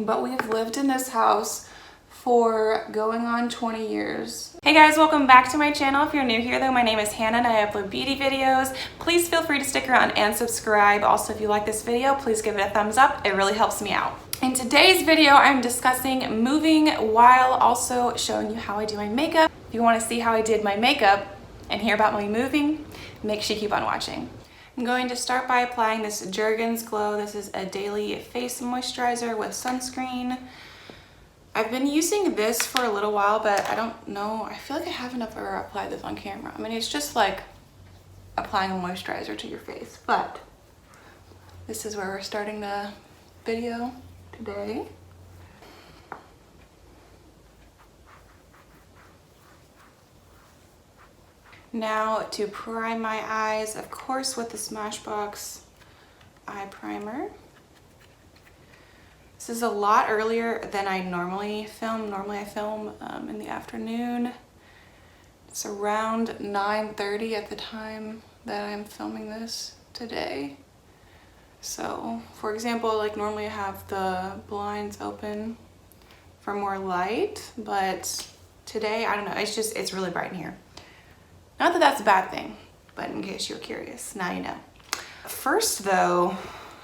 but we've lived in this house for going on 20 years. Hey guys, welcome back to my channel. If you're new here though, my name is Hannah and I upload beauty videos. Please feel free to stick around and subscribe. Also, if you like this video, please give it a thumbs up. It really helps me out. In today's video, I'm discussing moving while also showing you how I do my makeup. If you want to see how I did my makeup and hear about my moving, make sure you keep on watching. I'm going to start by applying this Jergens Glow. This is a daily face moisturizer with sunscreen. I've been using this for a little while, but I don't know. I feel like I haven't ever applied this on camera. I mean, it's just like applying a moisturizer to your face, but this is where we're starting the video today. Now to prime my eyes, of course, with the Smashbox eye primer. This is a lot earlier than I normally film. Normally I film in the afternoon. It's around 9:30 at the time that I'm filming this today. So, for example, like normally I have the blinds open for more light, but today, I don't know, it's really bright in here. Not that that's a bad thing, but in case you're curious, now you know. First though,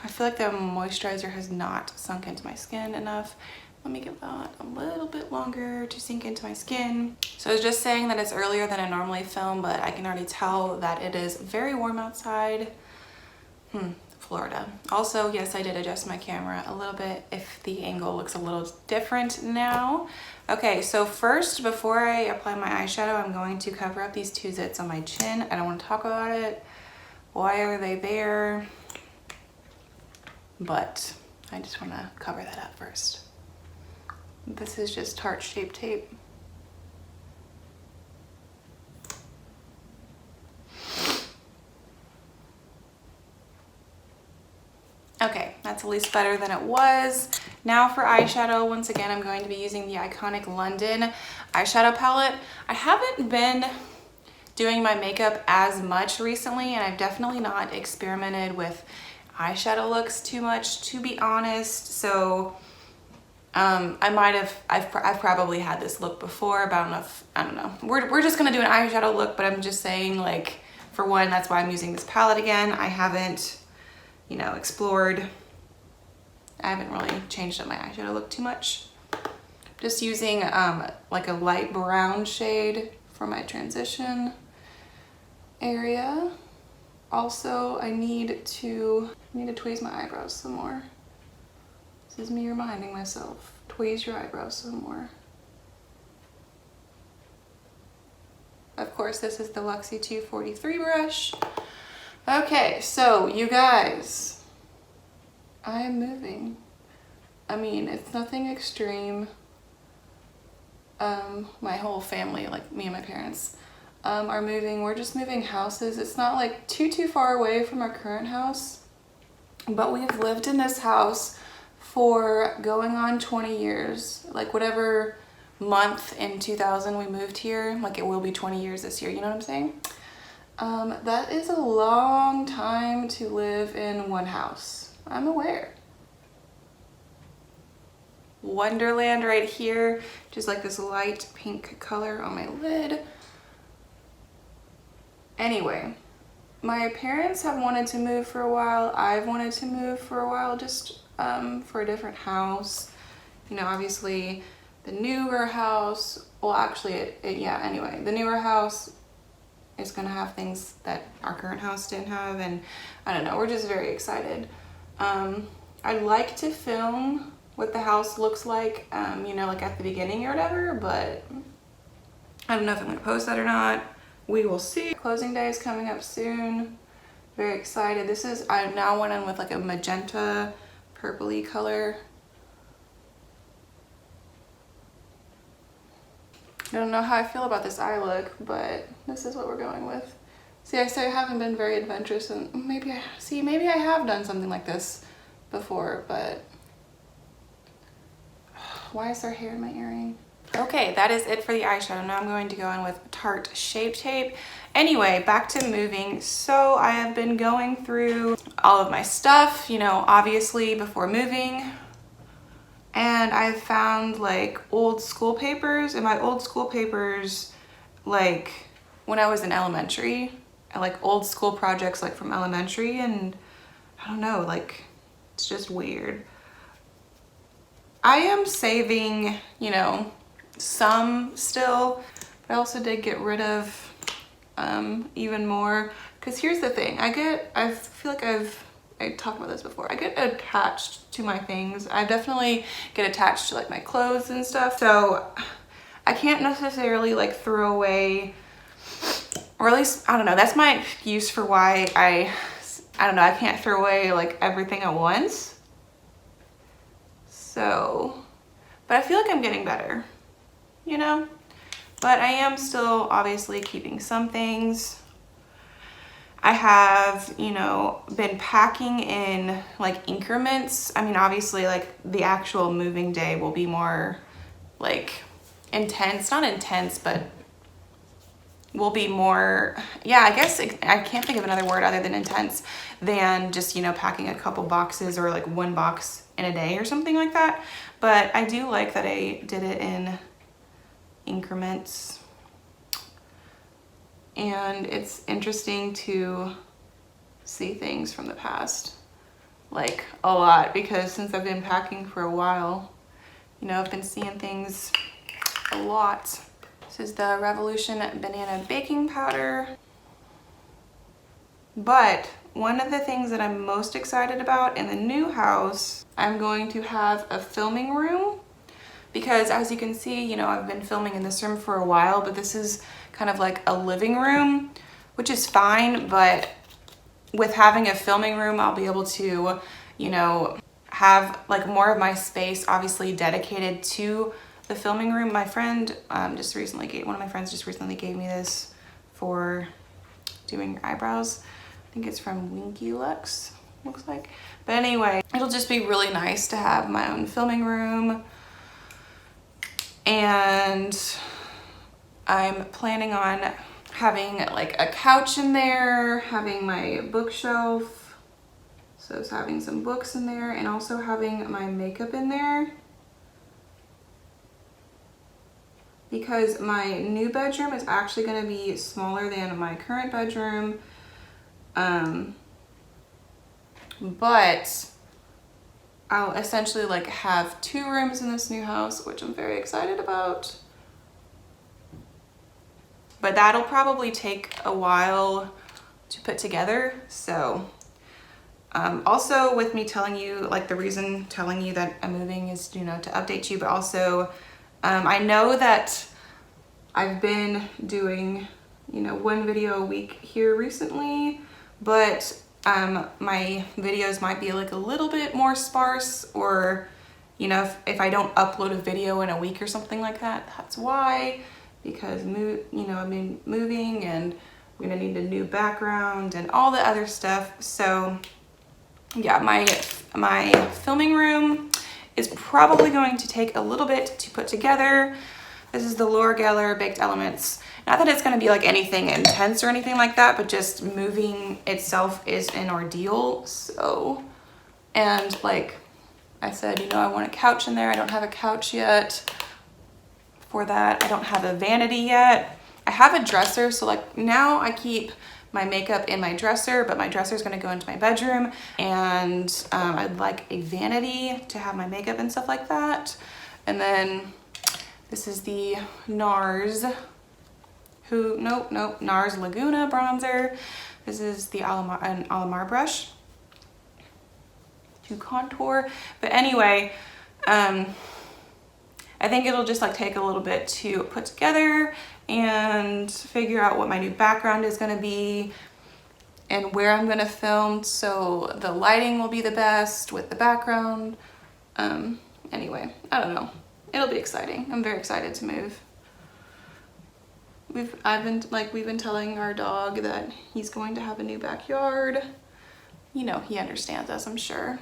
I feel like the moisturizer has not sunk into my skin enough. Let me give that a little bit longer to sink into my skin. So I was just saying that it's earlier than I normally film, but I can already tell that it is very warm outside. Florida. Also, yes, I did adjust my camera a little bit if the angle looks a little different now. Okay, so first, before I apply my eyeshadow, I'm going to cover up these two zits on my chin. I don't want to talk about it. Why are they there? But I just want to cover that up first. This is just Tarte Shape Tape. Okay, that's at least better than it was. Now for eyeshadow, once again, I'm going to be using the Iconic London eyeshadow palette. I haven't been doing my makeup as much recently, and I've definitely not experimented with eyeshadow looks too much, to be honest. So I've probably had this look before, but I don't know. We're just gonna do an eyeshadow look, but I'm just saying, like, for one, that's why I'm using this palette again. I haven't, you know, explored. I haven't really changed up my eyeshadow look too much. Just using like a light brown shade for my transition area. Also, I need to tweeze my eyebrows some more. This is me reminding myself, tweeze your eyebrows some more. Of course, this is the Luxie 243 brush. Okay, so you guys, I am moving. I mean, it's nothing extreme. My whole family, like me and my parents, are moving. We're just moving houses. It's not like too far away from our current house, but we've lived in this house for going on 20 years. Like whatever month in 2000 we moved here, like it will be 20 years this year, you know what I'm saying? That is a long time to live in one house. I'm aware. Wonderland right here, just like this light pink color on my lid. Anyway, my parents have wanted to move for a while. I've wanted to move for a while, just for a different house. You know, obviously the newer house, well actually anyway, the newer house is gonna have things that our current house didn't have, and I don't know, we're just very excited. I'd like to film what the house looks like, you know, like at the beginning or whatever, but I don't know if I'm gonna post that or not. We will see. Closing day is coming up soon. Very excited. I now went in with like a magenta purpley color. I don't know how I feel about this eye look, but this is what we're going with. See, I say I haven't been very adventurous, and maybe I have done something like this before, but why is there hair in my earring? Okay, that is it for the eyeshadow. Now I'm going to go in with Tarte Shape Tape. Anyway, back to moving. So I have been going through all of my stuff, you know, obviously before moving. And and I found like old school papers, and my old school papers, like when I was in elementary, like old school projects like from elementary, and I don't know, like it's just weird. I am saving, you know, some still, but I also did get rid of even more, because here's the thing, I feel like I talked about this before, I get attached to my things. I definitely get attached to like my clothes and stuff, so I can't necessarily like throw away, or at least, I don't know, that's my excuse for why I don't know, I can't throw away like everything at once. So, but I feel like I'm getting better, you know? But I am still obviously keeping some things. I have, you know, been packing in like increments. I mean, obviously like the actual moving day will be more like intense, not intense, but will be more, yeah, I guess I can't think of another word other than intense than just, you know, packing a couple boxes or like one box in a day or something like that. But I do like that I did it in increments. And it's interesting to see things from the past, like a lot, because since I've been packing for a while, you know, I've been seeing things a lot. This is the Revolution Banana Baking Powder. But one of the things that I'm most excited about in the new house, I'm going to have a filming room, because as you can see, you know, I've been filming in this room for a while, but this is kind of like a living room, which is fine, but with having a filming room, I'll be able to, you know, have like more of my space obviously dedicated to the filming room. My friend one of my friends just recently gave me this for doing your eyebrows. I think it's from Winky Lux, looks like. But anyway, it'll just be really nice to have my own filming room. And I'm planning on having like a couch in there, having my bookshelf, so it's having some books in there, and also having my makeup in there, because my new bedroom is actually going to be smaller than my current bedroom, but I'll essentially like have 2 rooms in this new house, which I'm very excited about. But that'll probably take a while to put together. So also with me telling you, like the reason telling you that I'm moving is, you know, to update you, but also I know that I've been doing, you know, 1 video a week here recently, but my videos might be like a little bit more sparse, or, you know, if I don't upload a video in a week or something like that, that's why. Because you know, I've been moving and I'm gonna need a new background and all the other stuff. So yeah, my filming room is probably going to take a little bit to put together. This is the Laura Geller Baked Elements. Not that it's gonna be like anything intense or anything like that, but just moving itself is an ordeal. So, and like I said, you know, I want a couch in there. I don't have a couch yet. For that, I don't have a vanity yet. I have a dresser, so like now I keep my makeup in my dresser, but my dresser is going to go into my bedroom, and I'd like a vanity to have my makeup and stuff like that. And then this is the NARS NARS Laguna bronzer. This is the an Alamar brush to contour. But anyway, I think it'll just like take a little bit to put together and figure out what my new background is gonna be and where I'm gonna film, so the lighting will be the best with the background. Anyway, I don't know. It'll be exciting. I'm very excited to move. We've been telling our dog that he's going to have a new backyard. You know, he understands us, I'm sure.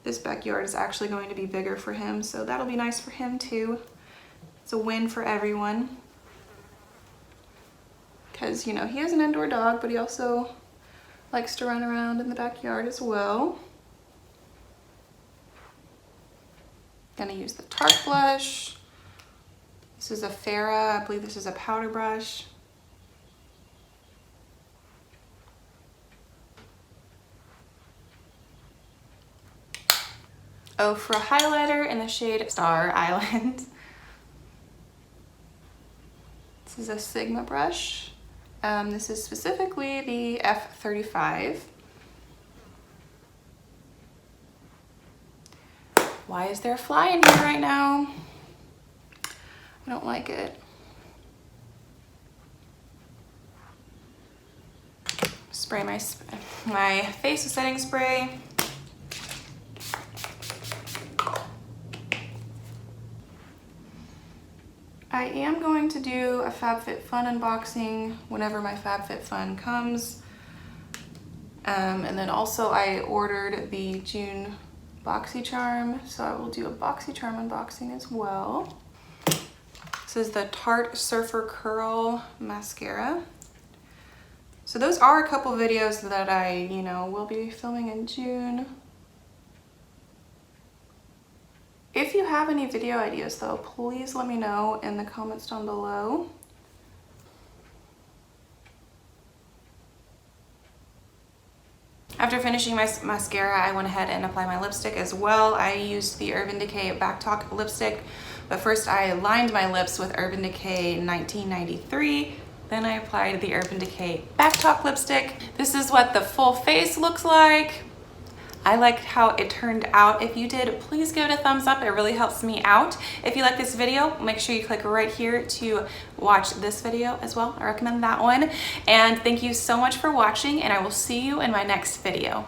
This backyard is actually going to be bigger for him, so that'll be nice for him too. It's a win for everyone. Because, you know, he is an indoor dog, but he also likes to run around in the backyard as well. Gonna use the Tarte blush. This is a Farrah, I believe this is a powder brush. Oh, for a highlighter in the shade Star Island. This is a Sigma brush. This is specifically the F35. Why is there a fly in here right now? I don't like it. Spray my face with setting spray. I am going to do a FabFitFun unboxing whenever my FabFitFun comes. And then also I ordered the June BoxyCharm, so I will do a BoxyCharm unboxing as well. This is the Tarte Surfer Curl Mascara. So those are a couple videos that I, will be filming in June. If you have any video ideas though, please let me know in the comments down below. After finishing my mascara, I went ahead and applied my lipstick as well. I used the Urban Decay Back Talk lipstick, but first I lined my lips with Urban Decay 1993. Then I applied the Urban Decay Back Talk lipstick. This is what the full face looks like. I liked how it turned out. If you did, please give it a thumbs up. It really helps me out. If you like this video, make sure you click right here to watch this video as well. I recommend that one. And thank you so much for watching, and I will see you in my next video.